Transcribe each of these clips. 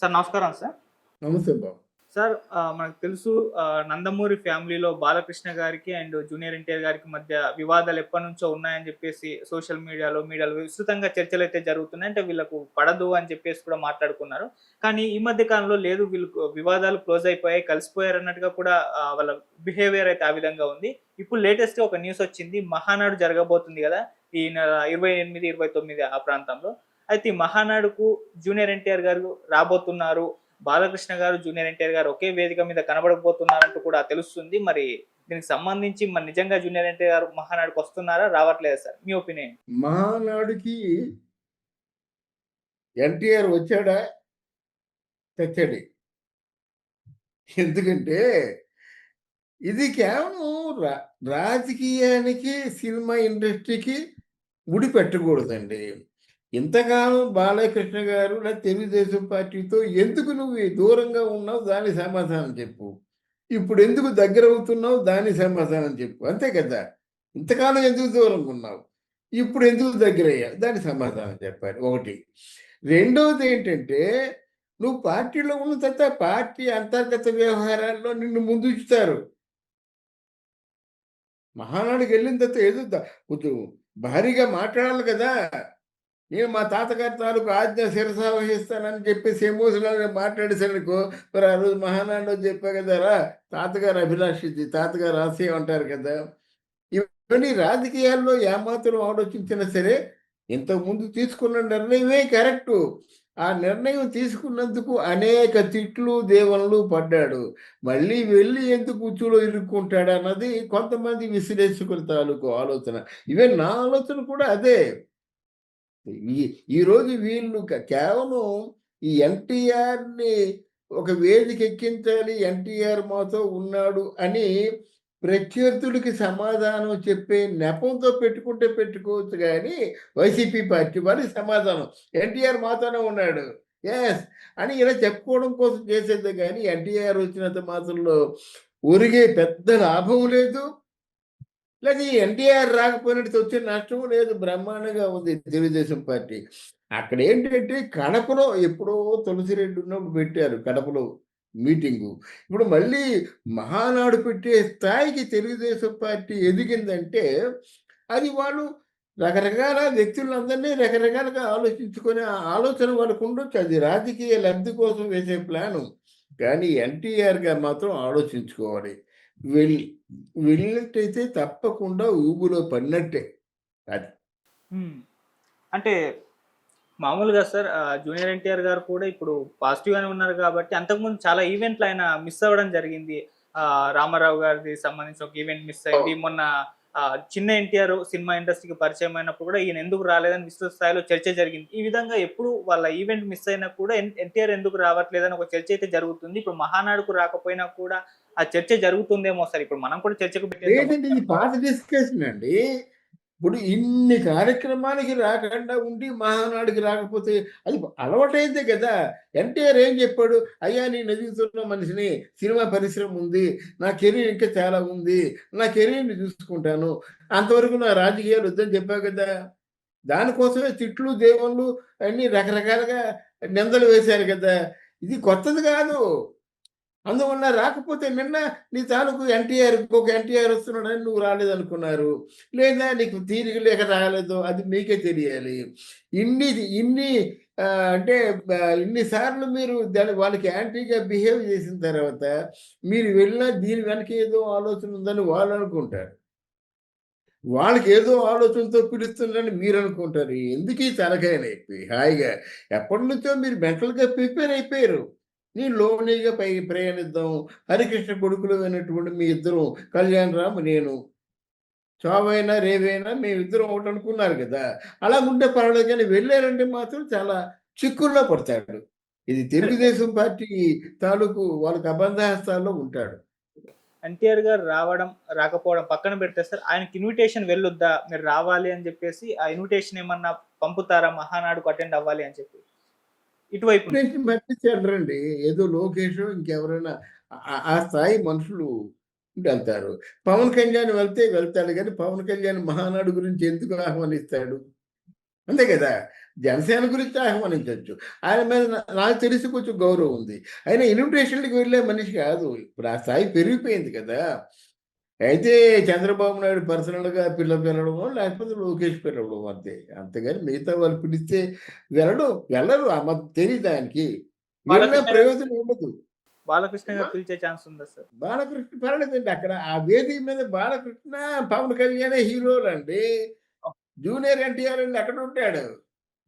Sir నమస్కారం sir. నమస్తే బాబు. Sir మనకు తెలుసు 'నందమూరి' ఫ్యామిలీలో బాలకృష్ణ గారికి అండ్ జూనియర్ ఎన్టీఆర్ గారికి మధ్య వివాదాలు ఎప్పటినుంచో ఉన్నాయని చెప్పేసి సోషల్ మీడియాలో విస్తృతంగా చర్చలైతే జరుగుతున్నాయి. అంటే వీళ్ళకు పడదు అని చెప్పేసి కూడా మాట్లాడుకున్నారు. కానీ ఈ మధ్య కాలంలో లేదు వీళ్ళకు వివాదాలు క్లోజ్ అయిపోయాయి, కలిసిపోయారన్నట్టుగా కూడా వాళ్ళ బిహేవియర్ అయితే ఆ విధంగా ఉంది. ఇప్పుడు లేటెస్ట్‌గా ఒక న్యూస్ వచ్చింది. మహానాడు జరగబోతుంది గదా! ఈ నెల 28, 29 ఆ ప్రాంతంలో. అయితే ఈ మహానాడుకు జూనియర్ ఎన్టీఆర్ గారు రాబోతున్నారు. బాలకృష్ణ గారు, జూనియర్ ఎన్టీఆర్ గారు ఒకే వేదిక మీద కనబడకపోతున్నారంటూ కూడా తెలుస్తుంది. మరి దీనికి సంబంధించి మరి నిజంగా జూనియర్ ఎన్టీఆర్ గారు మహానాడుకి వస్తున్నారా? రావట్లేదా సార్? మీ ఒపీనియన్? మహానాడుకి ఎన్టీఆర్ వచ్చాడా? చచ్చాడే. ఎందుకంటే ఇది కేవలం రాజకీయానికి, సినిమా ఇండస్ట్రీకి ముడిపెట్టకూడదండి. ఇంతకాలం బాలకృష్ణ గారు తెలుగుదేశం పార్టీతో ఎందుకు నువ్వు దూరంగా ఉన్నావు దానికి సమాధానం చెప్పు. ఇప్పుడు ఎందుకు దగ్గర అవుతున్నావు దానికి సమాధానం చెప్పు. అంతే కదా! ఇంతకాలం ఎందుకు దూరంగా ఉన్నావు? ఇప్పుడు ఎందుకు దగ్గరయ్యావు దానికి సమాధానం చెప్పాలి ఒకటి. రెండవది ఏంటంటే నువ్వు పార్టీలో ఉన్న తర్వాత పార్టీ అంతర్గత వ్యవహారాల్లో నిన్ను ముందుంచుతారు. మహానాడుకి వెళ్ళిన తర్వాత ఏదో కొంచెం భారీగా మాట్లాడాలి కదా! నేను మా తాతగారి తాలూకు ఆజ్ఞ శిరసా వహిస్తానని చెప్పేసి ఎమోషనల్‌గా మాట్లాడేసాడనుకో, మరి ఆ రోజు మహానాడులో చెప్పా కదరా! తాతగారి అభిలాషిది, తాతగారి ఆశయం అంటారు కదా! ఇవన్నీ రాజకీయాల్లో ఏమాత్రం ఆలోచించినా సరే, ఇంతకుముందు తీసుకున్న నిర్ణయమే కరెక్టు. ఆ నిర్ణయం తీసుకున్నందుకు అనేక తిట్లు, దీవెనలు పడ్డాడు. మళ్ళీ వెళ్ళి ఎందుకు ఉచ్చులో ఇరుక్కుంటాడన్నది కొంతమంది విశ్లేషకుల తాలూకు ఆలోచన. ఈవెన్ నా ఆలోచన కూడా అదే. ఈ ఈరోజు వీళ్ళు కేవలం ఈ ఎన్టీఆర్‌ని ఒక వేదికెక్కించాలి, ఎన్టీఆర్ మాతో ఉన్నాడు అని ప్రత్యర్థులకి సమాధానం చెప్పే నెపంతో పెట్టుకుంటే పెట్టుకోవచ్చు గానీ, వైసీపీ పార్టీ వాళ్ళకి సమాధానం ఎన్టీఆర్ మాతోనే ఉన్నాడు. యెస్ అని ఇలా చెప్పుకోవడం కోసం చేసేదే గానీ, ఎన్టీఆర్ వచ్చినంత మాత్రంలో ఒరిగే పెద్ద లాభం లేదు. లేదు ఎన్టీఆర్ రాకపోయినట్టు వచ్చే నష్టం లేదు. బ్రహ్మాండంగా ఉంది తెలుగుదేశం పార్టీ. అక్కడేంటంటే కడపలో ఎప్పుడో తులసిరెడ్డి ఉన్నప్పుడు పెట్టారు కడపలో మీటింగు. ఇప్పుడు మళ్ళీ మహానాడు పెట్టే స్థాయికి తెలుగుదేశం పార్టీ ఎదిగిందంటే, అది వాళ్ళు రకరకాల వ్యక్తులందరినీ రకరకాలుగా ఆలోచించుకునే ఆ ఆలోచన వాళ్ళకుండొచ్చు. అది రాజకీయ లబ్ధి కోసం వేసే ప్లాను. కానీ ఎన్టీఆర్ గారు మాత్రం ఆలోచించుకోవాలి. వెళ్ళి వెళ్ళినట్టయితే తప్పకుండా ఊబిలో పడినట్టే. అది. హ్మ్. అంటే మామూలుగా సార్ జూనియర్ ఎన్టీఆర్ గారు కూడా ఇప్పుడు పాజిటివ్‌గానే ఉన్నారు కాబట్టి అంతకుముందు చాలా ఈవెంట్లు ఆయన మిస్ అవ్వడం జరిగింది. రామారావు గారిది సంబంధించి ఒక ఈవెంట్ మిస్ అయింది. మొన్న చిన్న ఎన్టీఆర్ సినిమా ఇండస్ట్రీకి పరిచయం అయినప్పుడు కూడా ఈయన ఎందుకు రాలేదని విస్తృత స్థాయిలో చర్చ జరిగింది. ఈ విధంగా ఎప్పుడు వాళ్ళ ఈవెంట్ మిస్ అయినా కూడా ఎన్టీఆర్ ఎందుకు రావట్లేదని ఒక చర్చ అయితే జరుగుతుంది. ఇప్పుడు మహానాడుకు రాకపోయినా కూడా ఆ చర్చ జరుగుతుందేమో సార్. ఇప్పుడు మనం కూడా చర్చకు పెట్టేద్దాం లేదండి ఇది ఒకసారి. పాత డిస్కషన్ అండి. ఇప్పుడు ఇన్ని కార్యక్రమానికి రాకుండా ఉండి మహానాడుకి రాకపోతే అది అలవాటైందే కదా! ఎన్టీఆర్ ఏం చెప్పాడు? "అయ్యా నేను ఎదుగుతున్న మనిషిని. సినిమా పరిశ్రమ ఉంది. నా కెరీర్ ఇంకా చాలా ఉంది. నా కెరీర్‌ని చూసుకుంటాను. అంతవరకు నా రాజకీయాలు వద్దని" చెప్పా కదా! దానికోసమే తిట్లు, దేవుళ్ళు అన్నీ రకరకాలుగా నిందలు వేశారు కదా! ఇది కొత్తది కాదు. అందువల్ల రాకపోతే నిన్న నీ తాలూకు ఎన్టీఆర్ ఇంకొక ఎన్టీఆర్ వస్తున్నాడని నువ్వు రాలేదనుకున్నారు. లేదా నీకు తీరిక లేక రాలేదో అది మీకే తెలియాలి. ఇన్ని ఇన్ని అంటే ఇన్ని సార్లు మీరు వాళ్ళకి యాంటీగా బిహేవ్ చేసిన తర్వాత మీరు వెళ్ళినా దీని వెనక ఏదో ఆలోచన ఉందని వాళ్ళు అనుకుంటారు. వాళ్ళకి ఏదో ఆలోచనతో పిలుస్తున్నారని మీరనుకుంటారు. ఎందుకీ తలకాయ నొప్పి హాయిగా. ఎప్పటినుంచో మీరు మెంటల్‌గా ప్రిపేర్ అయిపోయారు. నేను లోనీగా పైకి ప్రయాణిద్దాం. హరికృష్ణ కొడుకులు అయినటువంటి మీ ఇద్దరం కళ్యాణరామ్, నేను. చావైనా, రేవైనా మేమిద్దరం ఒకటనుకున్నారు గదా! అలాగుంటే పర్వాలేదు గానీ వెళ్ళారంటే మాత్రం చాలా చిక్కుల్లో పడతాడు. ఇది తెలుగుదేశం పార్టీ తాలూకు వాళ్ళకి అబంధహస్తాల్లో ఉంటాడు. ఎన్టీఆర్ గారు రావడం, రాకపోవడం పక్కన పెడితే సార్ ఆయనకి ఇన్విటేషన్ వెళ్ళొద్దా? మీరు రావాలి అని జెప్పేసి ఆ ఇన్విటేషన్ ఏమన్నా పంపుతారా? మహానాడుకు అటెండ్ అవ్వాలి అని చెప్పి. ఇటువైపు నుంచి. ఇన్ఫర్మేషన్ బట్టి వెళ్ళరండి. ఏదో లోకేషో ఇంకెవరైనా ఆ స్థాయి మనుషులు వెళ్తారు. పవన్ కళ్యాణ్ వెళ్తే వెళ్తాడు గానీ, పవన్ కళ్యాణ్ మహానాడు గురించి ఎందుకు ఆహ్వానిస్తాడు? అంతే కదా! జనసేన గురించి ఆహ్వానించొచ్చు. ఆయన మీద నాకు తెలిసి కొంచెం గౌరవం ఉంది. ఆయన ఇన్విటేషన్‌లకి వెళ్ళే మనిషి కాదు. ఇప్పుడు ఆ స్థాయి పెరిగిపోయింది కదా! అయితే చంద్రబాబు నాయుడు పర్సనల్‌గా పిలవడమో, లేకపోతే లోకేష్ పిలవడమో అంతే. అంతేగాని మిగతా వాళ్ళు పిలిస్తే వెళ్ళరు. మాకు తెలీదాయనకి. వెళ్ళినా బాలకృష్ణ గారు ప్రయోజనం ఉండదు. బాలకృష్ణ ఏమ్మా? గారు పిలిచే ఛాన్స్ ఉందా సార్? బాలకృష్ణ పర్లేదండి అక్కడ. ఆ వేదిక మీద బాలకృష్ణ, పవన్ కళ్యాణే హీరోలండి. జూనియర్ ఎన్టీఆర్ అండి ఎక్కడుంటాడు?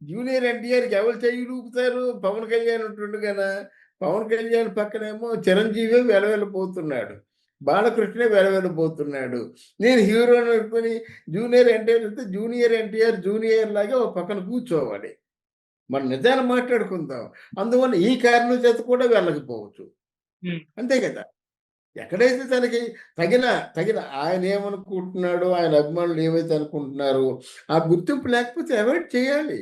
జూనియర్ ఎన్టీఆర్‌కి ఎవరు చెయ్యిలూపుతారు? పవన్ కళ్యాణ్ ఉంటుండగానా? పవన్ కళ్యాణ్ పక్కనేమో చిరంజీవే వెలవెలబోతున్నాడు. బాలకృష్ణే వెలవెలబోతున్నాడు. నేను హీరోని అనుకోని జూనియర్ ఎన్టీఆర్ అయితే జూనియర్ ఎన్టీఆర్ జూనియర్ లాగా ఓ పక్కన కూర్చోవాలి. మనం నిజాలు మాట్లాడుకుందాం. అందువల్ల ఈ కారణం చేత కూడా వెళ్ళకపోవచ్చు. హ్మ్. అంతే కదా! ఎక్కడైతే తనకి తగిన తగిన ఆయనేమనుకుంటున్నాడో, ఆయన అభిమానులు ఏవైతే అనుకుంటున్నారో, ఆ గుర్తింపు లేకపోతే అవాయిడ్ చేయాలి.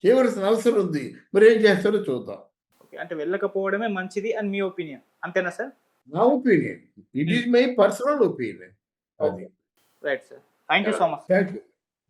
చేయవలసిన అవసరం ఉంది. మరేం చేస్తారో చూద్దాం. ఓకే. అంటే వెళ్ళకపోవడమే మంచిది అని మీ ఒపీనియన్. అంతేనా సార్? నా opinion. It hmm. Is my personal opinion. అది. Okay. Right sir. Thank you so much. Thank you.